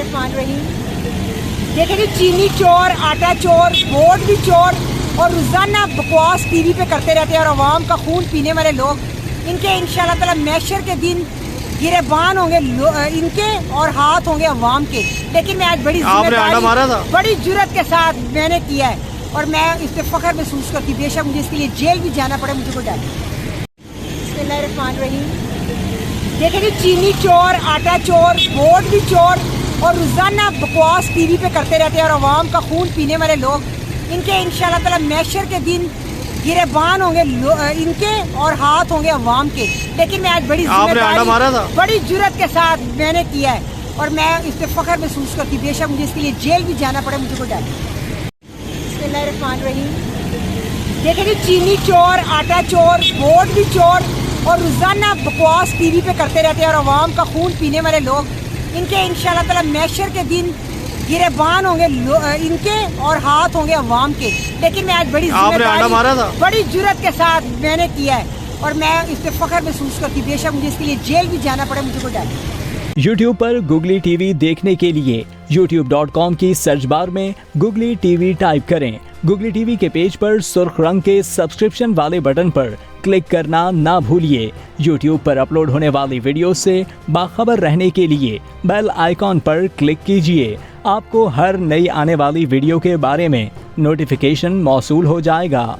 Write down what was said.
बिस्मिल्लाहिर्रहमानिर्रहीम। देखें कि चीनी चोर, आटा चोर, वोट भी चोर और रोज़ाना बकवास टीवी पे करते रहते हैं और आवाम का खून पीने वाले लोग, इनके इंशाअल्लाह ताला मैशर के दिन गिरेबान होंगे इनके और हाथ होंगे अवाम के। लेकिन मैं आज बड़ी जिम्मेदारी, बड़ी जुर्रत के साथ मैंने किया है और मैं इस पर फख्र महसूस करती हूँ। बेशक मुझे इसके लिए जेल भी जाना पड़े, मुझे कोई डर नहीं। बिस्मिल्लाहिर्रहमानिर्रहीम। देखें कि चीनी चोर, आटा चोर, वोट भी चोर और रोज़ाना बकवास टीवी पे करते रहते हैं और आवाम का खून पीने वाले लोग, इनके इंशाअल्लाह ताला मैशर के दिन गिरेबान होंगे इनके और हाथ होंगे अवाम के। लेकिन मैं आज बड़ी जिम्मेदारी, बड़ी जुर्रत के साथ मैंने किया है और मैं इस पर फख्र महसूस करती हूँ। बेशक मुझे इसके लिए जेल भी जाना पड़े, मुझे कोई डर नहीं। बिस्मिल्लाहिर्रहमानिर्रहीम। देखें कि चीनी चोर, आटा चोर, वोट भी चोर और रोज़ाना बकवास टीवी पे करते रहते हैं और आवाम का खून पीने वाले लोग, इनके इंशाअल्लाह ताला मैशर के दिन गिरेबान होंगे इनके और हाथ होंगे अवाम के। लेकिन मैं आज बड़ी जिम्मेदारी, बड़ी जुर्रत के साथ मैंने किया है और मैं इस पर फख्र महसूस करती हूँ। बेशक मुझे इसके लिए जेल भी जाना पड़े, मुझे कोई डर नहीं। YouTube पर गुगली टीवी देखने के लिए youtube.com की सर्च बार में गुगली टीवी टाइप करें। गुगली टीवी के पेज पर सुर्ख रंग के सब्सक्रिप्शन वाले बटन पर क्लिक करना ना भूलिए। YouTube पर अपलोड होने वाली वीडियो से बाखबर रहने के लिए बेल आइकॉन पर क्लिक कीजिए। आपको हर नई आने वाली वीडियो के बारे में नोटिफिकेशन मौसूल हो जाएगा।